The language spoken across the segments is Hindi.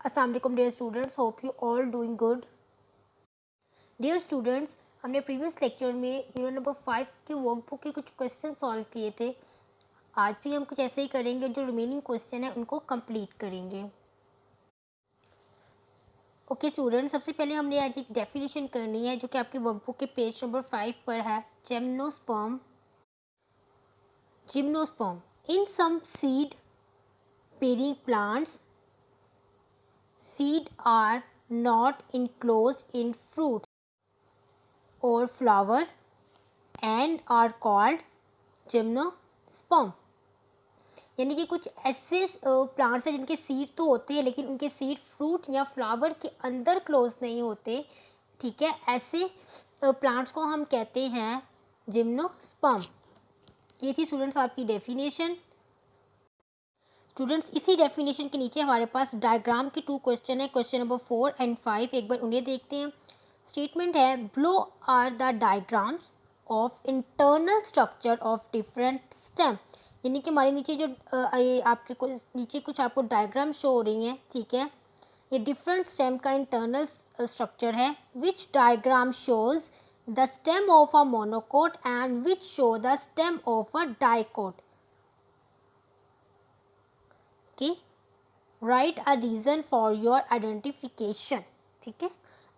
अस्सलाम वालेकुम dear students, hope you all doing good. Dear students, हमने प्रीवियस लेक्चर में यूनिट नंबर 5 की वर्कबुक के कुछ क्वेश्चन सॉल्व किए थे। आज भी हम कुछ ऐसे ही करेंगे, जो रिमेनिंग क्वेश्चन है उनको कंप्लीट करेंगे। ओके स्टूडेंट्स, सबसे पहले हमने आज एक डेफिनेशन करनी है जो कि आपकी वर्कबुक के पेज नंबर 5 पर है। Gymnosperm in some seed bearing plants, seed are not enclosed in fruits or flower and are called gymnosperm। यानी कि कुछ ऐसे प्लांट्स हैं जिनके सीड तो होते हैं लेकिन उनके सीड फ्रूट या फ्लावर के अंदर क्लोज नहीं होते। ठीक है, ऐसे प्लांट्स को हम कहते हैं जिम्नोस्पर्म। ये थी स्टूडेंट्स आपकी डेफिनेशन। स्टूडेंट्स, इसी डेफिनेशन के नीचे हमारे पास डायग्राम के 2 क्वेश्चन है, क्वेश्चन नंबर 4 एंड 5। एक बार उन्हें देखते हैं। स्टेटमेंट है, below are the diagrams of internal structure of different stem. यानी कि हमारे नीचे जो आपके नीचे कुछ आपको डायग्राम शो हो रही हैं। ठीक है, ये डिफरेंट स्टेम का इंटरनल स्ट्रक्चर है। Which diagram shows the stem of a monocot and which show the stem of a dicot. Okay, write a reason for your identification. ठीक है,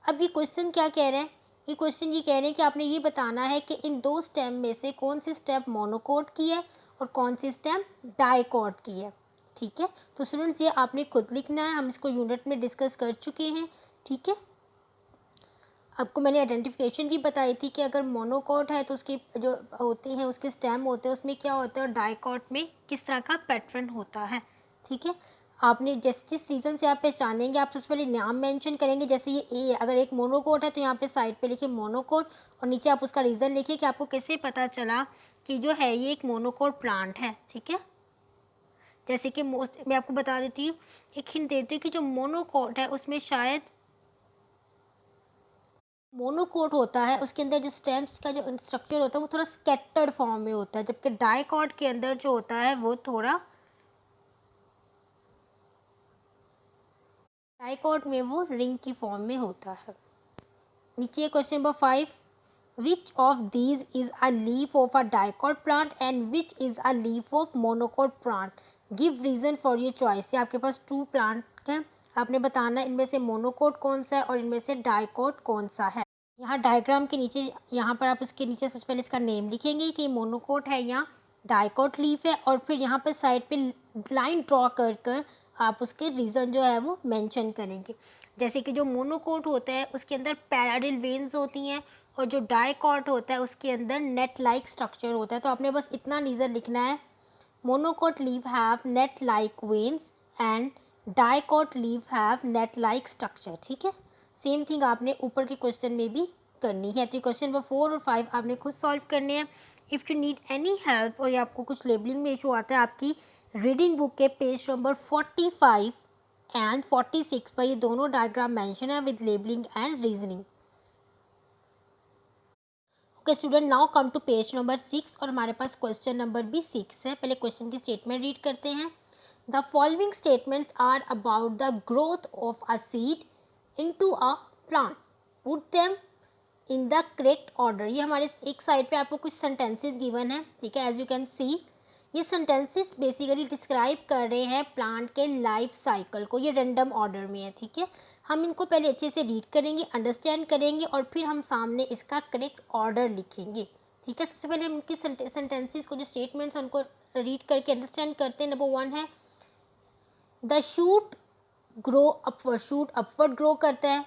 अब ये क्वेश्चन क्या कह रहे हैं? ये क्वेश्चन ये कह रहे हैं कि आपने ये बताना है कि इन 2 स्टेम में से कौन सी स्टेम मोनोकोट की है और कौन सी स्टेम डाइकोट की है। ठीक है, तो स्टूडेंट्स ये आपने खुद लिखना है, हम इसको यूनिट में डिस्कस कर चुके हैं। ठीक है, आपको मैंने आइडेंटिफिकेशन भी बताई थी कि अगर मोनोकोट है तो उसके जो होते हैं उसके स्टेम होते हैं उसमें क्या होता है और डाइकोट में किस तरह का पैटर्न होता है। ठीक है, आपने जिस रीज़न से आप पहचानेंगे, आप सबसे पहले नाम मेंशन करेंगे। जैसे ये ए है, अगर एक मोनोकोट है तो यहाँ पे साइड पे लिखिए मोनोकोट और नीचे आप उसका रीज़न लिखिए कि आपको कैसे पता चला कि जो है ये एक मोनोकोट प्लांट है। ठीक है, जैसे कि मैं आपको बता देती हूँ, एक हिंट देती हूँ कि जो मोनोकोट है उसमें शायद मोनोकोट होता है उसके अंदर जो स्टेम्स का जो स्ट्रक्चर होता है वो थोड़ा स्कैटर्ड फॉर्म में होता है, जबकि डाइकोट के अंदर जो होता है वो थोड़ा डाइकोट में वो रिंग की फॉर्म में होता है। नीचे question number 5, which of these is a leaf of a dicot plant and which is a leaf of monocot plant, give reason for your choice. आपके पास 2 प्लांट हैं, आपने बताना इनमें से मोनोकोट कौन सा है और इनमें से डाइकोट कौन सा है। यहाँ डायग्राम के नीचे, यहाँ पर आप उसके नीचे सबसे पहले इसका नेम लिखेंगे कि मोनोकोट है या डाइकोट लीफ है, और फिर यहाँ पर साइड पे लाइन ड्रॉ कर कर आप उसके रीज़न जो है वो मेंशन करेंगे। जैसे कि जो मोनोकोट होता है उसके अंदर पैराडिल वेन्स होती हैं और जो डाइकोट होता है उसके अंदर नेट लाइक स्ट्रक्चर होता है। तो आपने बस इतना रीज़न लिखना है, monocot leaf have net like veins and dicot leaf have net like structure. ठीक है, सेम थिंग आपने ऊपर के क्वेश्चन में भी करनी है। तो क्वेश्चन नंबर 4 और 5 आपने खुद सॉल्व करने हैं। If you need any help और आपको कुछ लेबलिंग में इशू आता है, आपकी रीडिंग बुक के पेज नंबर 45 एंड 46 पर ये दोनों डायग्राम मेंशन है with labelling and reasoning. Okay student, now come to page number 6 और हमारे पास क्वेश्चन नंबर भी 6 है। पहले क्वेश्चन की स्टेटमेंट रीड करते हैं। The following statements are about the growth of a seed into a plant, put them in the correct order. ये हमारे एक साइड पे आपको कुछ सेंटेंसेस गिवन है। ठीक है, एज यू कैन सी ये सेंटेंसेस बेसिकली डिस्क्राइब कर रहे हैं प्लांट के लाइफ साइकिल को। ये रैंडम ऑर्डर में है। ठीक है, हम इनको पहले अच्छे से रीड करेंगे, अंडरस्टैंड करेंगे और फिर हम सामने इसका करेक्ट ऑर्डर लिखेंगे। ठीक है, सबसे पहले हम इनकी सेंटेंसेस को जो स्टेटमेंट्स हैं उनको रीड करके अंडरस्टैंड करते हैं। नंबर 1 है, the shoot grow upward. Shoot upward grow करता है।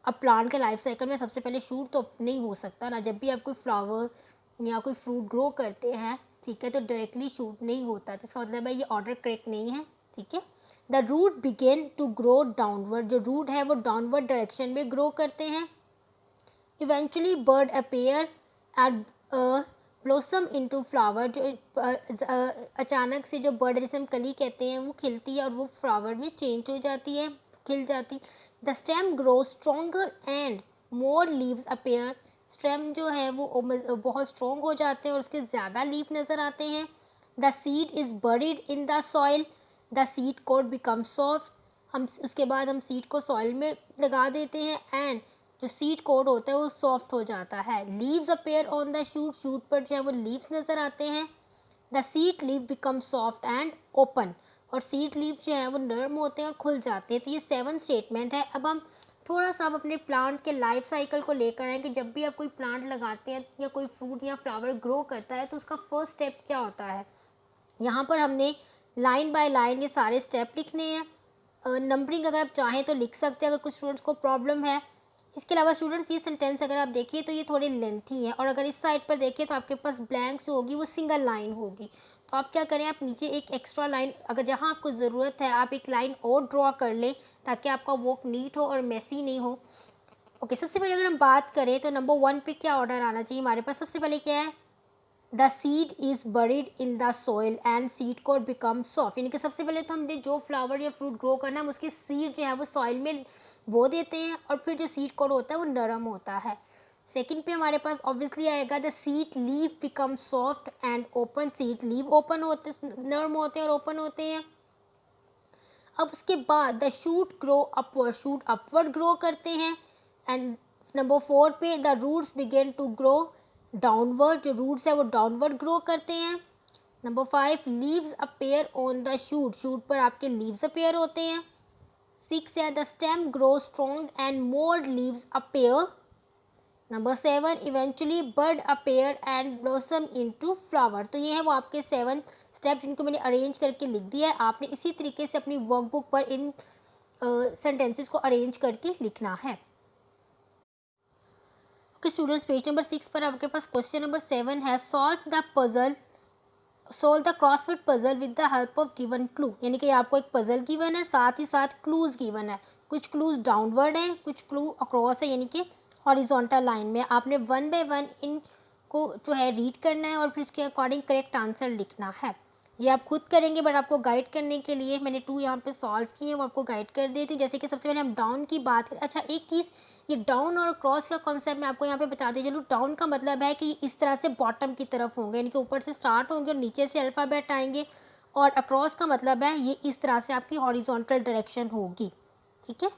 अब प्लांट के लाइफ साइकिल में सबसे पहले शूट तो नहीं हो सकता ना, जब भी आप कोई फ्लावर या कोई फ्रूट ग्रो करते हैं, ठीक है, तो डायरेक्टली शूट नहीं होता। तो इसका मतलब है ये ऑर्डर करेक्ट नहीं है। ठीक है, the root begin to grow downward. जो रूट है वो डाउनवर्ड डायरेक्शन में ग्रो करते हैं। Eventually bud appear at blossom into flower. जो अचानक से जो बर्ड जिसे हम कली कहते हैं वो खिलती है और वो फ्लावर में चेंज हो जाती है, खिल जाती। The stem grow stronger and more leaves appear. Stem जो है वो बहुत स्ट्रॉन्ग हो जाते हैं और उसके ज़्यादा लीफ नज़र आते हैं। The seed is buried in the soil. The seed code become soft. हम उसके बाद हम सीड को सॉइल में लगा देते हैं एंड जो सीड कोड होता है वो सॉफ्ट हो जाता है। Leaves appear on the shoot, shoot पर जो है वो लीव्स नज़र आते हैं। The seed leave become soft and open, और सीड लीव जो है वो नरम होते हैं और खुल जाते हैं। तो ये 7 स्टेटमेंट है। अब हम थोड़ा सा अब अपने प्लांट के लाइफ साइकिल को लेकर आए कि जब भी आप कोई प्लांट लगाते हैं या कोई फ्रूट या फ्लावर ग्रो करता है तो उसका फर्स्ट स्टेप क्या होता है। यहाँ पर हमने लाइन बाय लाइन ये सारे स्टेप लिखने हैं। नंबरिंग अगर आप चाहें तो लिख सकते हैं अगर कुछ स्टूडेंट्स को प्रॉब्लम है। इसके अलावा स्टूडेंट्स ये सेंटेंस अगर आप देखिए तो ये थोड़े लेंथी है, और अगर इस साइड पर देखिए तो आपके पास ब्लैंक जो होगी वो सिंगल लाइन होगी। तो आप क्या करें, आप नीचे एक एक्स्ट्रा लाइन, अगर जहाँ आपको ज़रूरत है आप एक लाइन और ड्रॉ कर लें ताकि आपका वर्क नीट हो और मेसी नहीं हो। ओके, सबसे पहले अगर हम बात करें तो नंबर 1 पे क्या ऑर्डर आना चाहिए हमारे पास। सबसे पहले क्या है, the seed is buried in the soil and seed code become soft, यानी कि सबसे पहले तो हमने जो फ्लावर या फ्रूट ग्रो करना है हम उसकी सीड जो है वो सॉइल में बो देते हैं और फिर जो सीड कोड होता है वो नरम होता है। सेकंड पे हमारे पास ऑब्वियसली आएगा the seed leave become soft and open, seed leave open होते, नरम होते हैं और ओपन होते हैं। अब उसके बाद the shoot grow upward, shoot upward grow करते हैं। एंड नंबर 4 पे the roots begin to grow downward, जो रूट्स है वो डाउनवर्ड ग्रो करते हैं। Number 5 leaves appear on the shoot, shoot पर आपके लीव्स अपेयर होते हैं। 6 है the stem grow strong and more leaves appear. Number 7 eventually bud appear and blossom into flower. तो ये है वो आपके 7 स्टेप जिनको मैंने अरेंज करके लिख दिया है। आपने इसी तरीके से अपनी वर्कबुक पर इन सेंटेंसेस को अरेंज करके लिखना है। ओके स्टूडेंट्स, पेज नंबर 6 पर आपके पास क्वेश्चन नंबर 7 है, solve the puzzle, solve the crossword puzzle with the help of given clue, यानी कि आपको एक पजल गिवन है साथ ही साथ क्लूज गिवन है। कुछ क्लूज डाउनवर्ड हैं, कुछ क्लू अक्रॉस है यानी कि हॉरिजॉन्टल लाइन में। आपने 1 बाय 1 इनको जो है रीड करना है और फिर उसके अकॉर्डिंग करेक्ट आंसर लिखना है। ये आप खुद करेंगे बट आपको गाइड करने के लिए मैंने 2 यहाँ पे सॉल्व किए हैं, वो आपको गाइड कर देती हूँ। जैसे कि सबसे पहले हम डाउन की बात करें। अच्छा एक चीज़, ये डाउन और क्रॉस का कॉन्सेप्ट मैं आपको यहाँ पे बता दी चलूँ। डाउन का मतलब है कि इस तरह से बॉटम की तरफ होंगे, यानी कि ऊपर से स्टार्ट होंगे और नीचे से अल्फ़ाबेट आएंगे। और अक्रॉस का मतलब है ये इस तरह से आपकी हॉरिजॉन्टल डायरेक्शन होगी। ठीक है,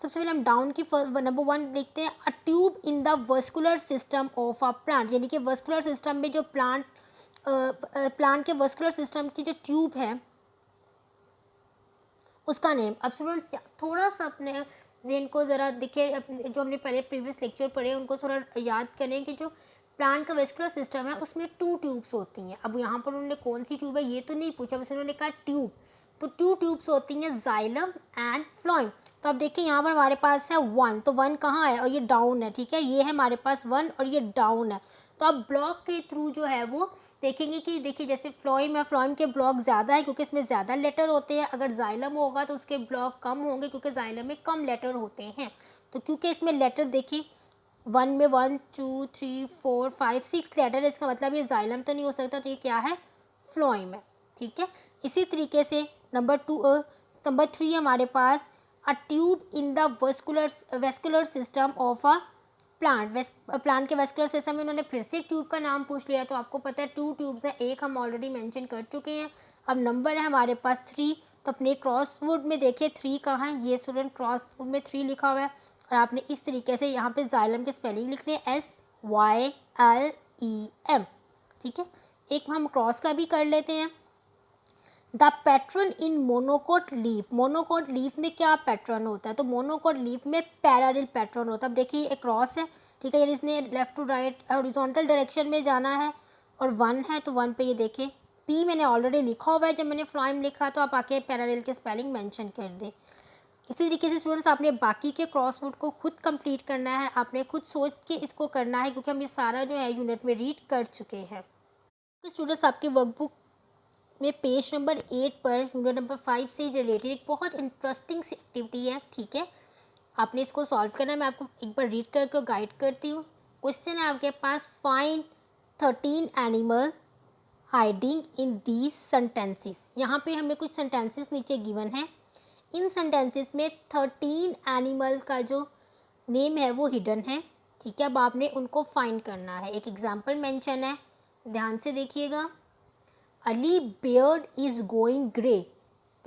सबसे पहले हम डाउन की नंबर 1 लिखते हैं, अ tube in the vascular system of a plant, यानी कि वस्कुलर सिस्टम में जो प्लांट के वस्कुलर सिस्टम की जो ट्यूब है उसका नेम। अब स्टूडेंट्स थोड़ा सा अपने जहन को ज़रा दिखे, जो हमने पहले प्रीवियस लेक्चर पढ़े उनको थोड़ा याद करें कि जो प्लांट का वेस्कुलर सिस्टम है उसमें 2 ट्यूब्स होती हैं। अब यहाँ पर उन्होंने कौन सी ट्यूब है ये तो नहीं पूछा, बस उन्होंने कहा ट्यूब। तो 2 ट्यूब्स होती हैं, जाइलम एंड फ्लोएम। तो अब देखिए यहाँ पर हमारे पास है 1, तो 1 कहाँ है और ये डाउन है। ठीक है, ये है हमारे पास 1 और ये डाउन है। तो अब ब्लॉक के थ्रू जो है वो देखेंगे कि देखिए जैसे फ्लोएम है, फ्लोएम के ब्लॉक ज़्यादा है क्योंकि इसमें ज़्यादा लेटर होते हैं। अगर जाइलम होगा तो उसके ब्लॉक कम होंगे क्योंकि जाइलम में कम लेटर होते हैं। तो क्योंकि इसमें लेटर देखिए 1 में 1 2 3 4 5 6 लेटर है, इसका मतलब ये जाइलम तो नहीं हो सकता, तो ये क्या है, फ्लोएम है। ठीक है, इसी तरीके से नंबर 3 हमारे पास, a tube in the vascular system of a plant के वेस्कुलर सिस्टम में उन्होंने फिर से ट्यूब का नाम पूछ लिया। तो आपको पता है 2 ट्यूब्स हैं, एक हम ऑलरेडी मेंशन कर चुके हैं। अब नंबर है हमारे पास 3, तो अपने क्रॉसवर्ड में देखिए 3 कहाँ है, ये स्टूडेंट क्रॉसवर्ड में 3 लिखा हुआ है। और आपने इस तरीके से यहाँ पे जाइलम के स्पेलिंग लिखने हैं SYLEM। ठीक है, एक हम क्रॉस का भी कर लेते हैं। The pattern in monocot leaf, monocot leaf में क्या पैटर्न होता है, तो मोनोकोट लीफ में पैरेलल पैटर्न होता है। अब देखिए एक क्रॉस है, ठीक है, यानी इसने left to right horizontal direction में जाना है। और 1 है तो 1 पे ये देखें पी मैंने ऑलरेडी लिखा हुआ है जब मैंने फ्लोएम लिखा, तो आप आके पैरेलल के स्पेलिंग मेंशन कर दें। इसी तरीके से स्टूडेंट्स आपने बाकी के क्रॉसवर्ड को खुद कंप्लीट करना है, आपने खुद सोच के इसको करना है क्योंकि हम ये सारा जो है यूनिट में रीड कर चुके हैं। तो स्टूडेंट्स आपकी वर्कबुक में page number 8 per unit number 5 से रिलेटेड एक बहुत इंटरेस्टिंग सी एक्टिविटी है। ठीक है, आपने इसको सॉल्व करना है, मैं आपको एक बार रीड करके गाइड करती हूँ। क्वेश्चन है आपके पास, find 13 animal hiding in these sentences. यहाँ पे हमें कुछ सेंटेंसेस नीचे गिवन है, इन सेंटेंसेस में 13 एनिमल का जो नेम है वो हिडन है। ठीक है, अब आपने उनको फाइंड करना है। एक एग्जाम्पल मेंशन है, ध्यान से देखिएगा। Ali beard is going grey,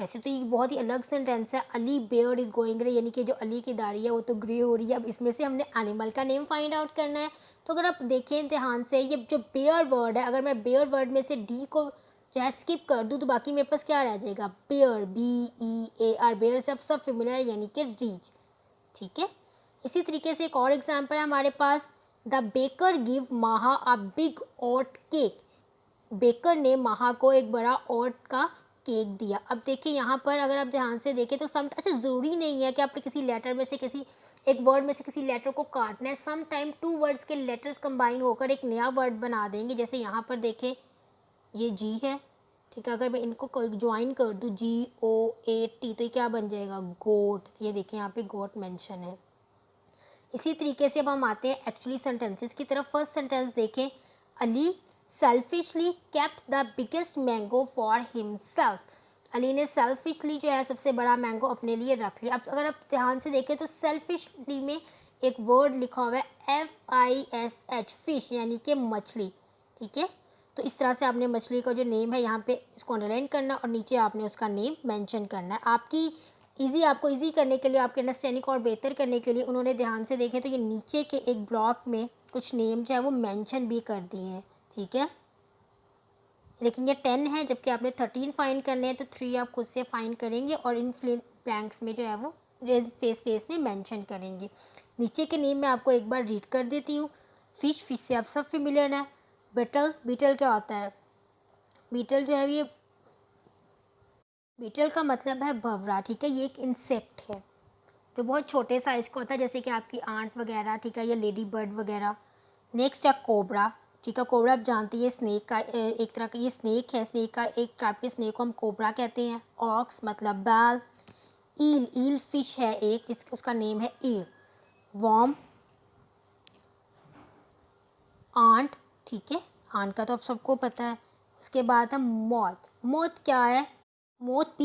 वैसे तो ये बहुत ही अलग सेंटेंस है, Ali bear is going grey, यानी कि जो अली की दाढ़ी है वो तो ग्रे हो रही है। अब इसमें से हमने एनिमल का नेम फाइंड आउट करना है। तो अगर आप देखें ध्यान से, ये जो बेयर वर्ड है, अगर मैं बेयर वर्ड में से डी को जो है स्किप कर दूँ तो बाकी मेरे पास क्या रह जाएगा, बेयर, BEAR, बेयर से अब सब फेमिलियर है यानी कि रीच। ठीक है, इसी तरीके से एक और एग्जाम्पल है हमारे पास, the baker give Maha a big oat cake, baker ने माहा को एक बड़ा ओट का केक दिया। अब देखिए यहाँ पर अगर आप ध्यान से देखें तो अच्छा ज़रूरी नहीं है कि आपने किसी लेटर में से किसी एक वर्ड में से किसी लेटर को काटना है। सम टाइम 2 वर्ड्स के लेटर्स कंबाइन होकर एक नया वर्ड बना देंगे। जैसे यहाँ पर देखें ये जी है, ठीक है, अगर मैं इनको ज्वाइन कर दूँ GOAT तो ये क्या बन जाएगा, गोट। ये देखिए यहाँ पे गोट मेंशन है। इसी तरीके से अब हम आते हैं एक्चुअली सेंटेंसेस की तरफ। फर्स्ट सेंटेंस देखें, Ali selfishly kept the biggest mango for himself, Ali ने सेल्फिशली जो है सबसे बड़ा मैंगो अपने लिए रख लिया। अब अगर आप ध्यान से देखें तो सेल्फिशली में एक वर्ड लिखा हुआ है FISH, फिश, यानी कि मछली। ठीक है, तो इस तरह से आपने मछली का जो नेम है यहाँ पे इसको अंडरलाइन करना और नीचे आपने उसका नेम मेंशन करना है। आपको इजी करने के लिए, आपके अंडरस्टैंडिंग को और बेहतर करने के लिए उन्होंने ध्यान से देखें तो ये नीचे के एक ब्लॉक में कुछ नेम जो है वो मेंशन भी कर दिए हैं। ठीक है, लेकिन ये 10 है जबकि आपने 13 फाइंड करने हैं, तो 3 आप खुद से फाइंड करेंगे और इन ब्लैंक्स में जो है वो स्पेस में मेंशन करेंगे। नीचे के नेम मैं आपको एक बार रीड कर देती हूँ। फिश, फिश से आप सब फेमिलियर है। बीटल, बीटल क्या होता है, बीटल जो है ये, बीटल का मतलब है भंवरा। ठीक है, ये एक इंसेक्ट है जो बहुत छोटे साइज़ का होता है, जैसे कि आपकी आंट वगैरह। ठीक है, या लेडी बर्ड वगैरह। नेक्स्ट है कोबरा। ठीक है, कोबरा आप जानते हैं स्नेक का एक तरह का ये स्नेक है, स्नेक का एक टाइप के स्नेक को हम कोबरा कहते हैं। ऑक्स मतलब बैल। ईल, ईल फिश है एक उसका नेम है ईल। Warm, aunt. ठीक है, आंट का तो आप सबको पता है। उसके बाद है मॉथ। मॉथ क्या है, मॉथ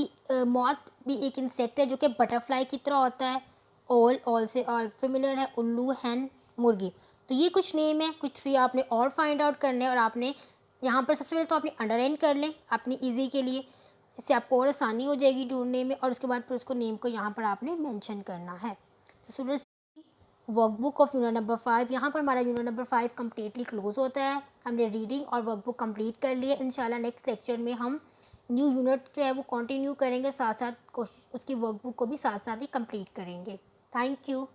भी एक इंसेक्ट है जो कि बटरफ्लाई की तरह होता है। ऑल से ऑल फेमिलियर है, उल्लू, हैन, मुर्गी। तो ये कुछ नेम है, कुछ 3 आपने और फाइंड आउट करने हैं और आपने यहाँ पर सबसे पहले तो आपने अंडरलाइन कर लें अपनी ईजी के लिए, इससे आपको और आसानी हो जाएगी ढूंढने में। और उसके बाद फिर उसको नेम को यहाँ पर आपने मेंशन करना है। तो students, workbook of unit number 5, यहाँ पर हमारा यूनिट नंबर 5 कम्प्लीटली क्लोज होता है। हमने रीडिंग और वर्कबुक कंप्लीट कर लिए। इंशाल्लाह नेक्स्ट लेक्चर में हम न्यू यूनिट जो है वो कंटिन्यू करेंगे, साथ साथ उसकी वर्कबुक को भी साथ साथ ही कंप्लीट करेंगे। Thank you.